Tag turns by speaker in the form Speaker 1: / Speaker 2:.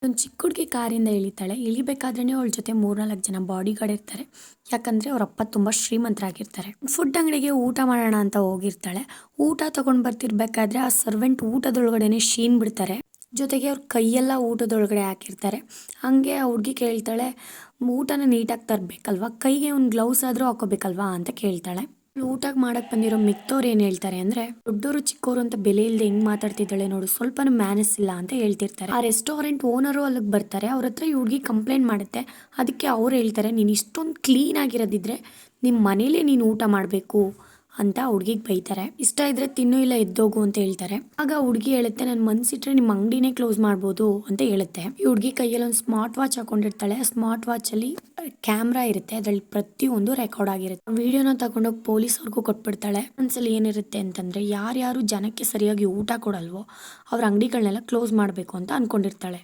Speaker 1: ಒಂದು ಚಿಕ್ಕ ಹುಡುಗಿ ಕಾರಿಂದ ಇಳಿತಾಳೆ. ಇಳಿಬೇಕಾದ್ರೇನೆ ಅವಳ ಜೊತೆ 3-4 ಜನ ಬಾಡಿ ಗಾರ್ಡ್ ಇರ್ತಾರೆ. ಯಾಕಂದ್ರೆ ಅವ್ರ ಅಪ್ಪ ತುಂಬಾ ಶ್ರೀಮಂತರಾಗಿರ್ತಾರೆ. ಫುಡ್ ಅಂಗಡಿಗೆ ಊಟ ಮಾಡೋಣ ಅಂತ ಹೋಗಿರ್ತಾಳೆ. ಊಟ ತಗೊಂಡ್ ಬರ್ತಿರ್ಬೇಕಾದ್ರೆ ಆ ಸರ್ವೆಂಟ್ ಊಟದೊಳಗಡೆನೆ ಶೀನ್ ಬಿಡ್ತಾರೆ. ಜೊತೆಗೆ ಅವ್ರ ಕೈಯೆಲ್ಲ ಊಟದೊಳಗಡೆ ಹಾಕಿರ್ತಾರೆ. ಹಂಗೆ ಆ ಹುಡುಗಿ ಕೇಳ್ತಾಳೆ, ಊಟನ ನೀಟಾಗಿ ತರಬೇಕಲ್ವಾ, ಕೈಗೆ ಒಂದು ಗ್ಲೌಸ್ ಆದ್ರೂ ಹಾಕೋಬೇಕಲ್ವಾ ಅಂತ ಕೇಳ್ತಾಳೆ. ಊಟಕ್ಕೆ ಮಾಡಕ್ ಬಂದಿರೋ ಮಿಕ್ತವ್ರು ಏನ್ ಹೇಳ್ತಾರೆ ಅಂದ್ರೆ, ದೊಡ್ಡೋರು ಚಿಕ್ಕೋರು ಅಂತ ಬೆಲೆ ಇಲ್ದೆ ಹೆಂಗ್ ಮಾತಾಡ್ತಿದ್ದಾಳೆ ನೋಡು, ಸ್ವಲ್ಪನೂ ಮ್ಯಾನಸ್ ಇಲ್ಲ ಅಂತ ಹೇಳ್ತಿರ್ತಾರೆ. ಆ ರೆಸ್ಟೋರೆಂಟ್ ಓನರು ಅಲ್ಲಿಗೆ ಬರ್ತಾರೆ. ಅವ್ರ ಹತ್ರ ಈ ಹುಡುಗಿ ಕಂಪ್ಲೇಂಟ್ ಮಾಡುತ್ತೆ. ಅದಕ್ಕೆ ಅವ್ರು ಹೇಳ್ತಾರೆ, ನೀನ್ ಇಷ್ಟೊಂದು ಕ್ಲೀನ್ ಆಗಿರೋದಿದ್ರೆ ನಿಮ್ ಮನೇಲೆ ನೀನು ಊಟ ಮಾಡ್ಬೇಕು ಅಂತ ಹುಡುಗಿಗೆ ಬೈತಾರೆ. ಇಷ್ಟ ಇದ್ರೆ ತಿನ್ನು, ಇಲ್ಲ ಎದ್ದೋಗು ಅಂತ ಹೇಳ್ತಾರೆ. ಆಗ ಹುಡುಗಿ ಹೇಳುತ್ತೆ, ನನ್ ಮನ್ಸಿಟ್ರೆ ನಿಮ್ ಅಂಗಡಿನೇ ಕ್ಲೋಸ್ ಮಾಡ್ಬೋದು ಅಂತ ಹೇಳುತ್ತೆ. ಈ ಹುಡುಗಿ ಕೈಯಲ್ಲಿ ಒಂದು ಸ್ಮಾರ್ಟ್ ವಾಚ್ ಹಾಕೊಂಡಿರ್ತಾಳೆ. ಆ ಸ್ಮಾರ್ಟ್ ವಾಚ್ ಅಲ್ಲಿ ಕ್ಯಾಮ್ರಾ ಇರುತ್ತೆ. ಅದ್ರಲ್ಲಿ ಪ್ರತಿಯೊಂದು ರೆಕಾರ್ಡ್ ಆಗಿರುತ್ತೆ. ವಿಡಿಯೋನ ತಗೊಂಡೋಗಿ ಪೊಲೀಸ್ವರೆಗೂ ಕೊಟ್ಬಿಡ್ತಾಳೆ. ಒಂದ್ಸಲಿ ಏನಿರುತ್ತೆ ಅಂತಂದ್ರೆ, ಯಾರ್ಯಾರು ಜನಕ್ಕೆ ಸರಿಯಾಗಿ ಊಟ ಕೊಡಲ್ವೋ ಅವ್ರ ಅಂಗಡಿಗಳನ್ನೆಲ್ಲ ಕ್ಲೋಸ್ ಮಾಡ್ಬೇಕು ಅಂತ ಅನ್ಕೊಂಡಿರ್ತಾಳೆ.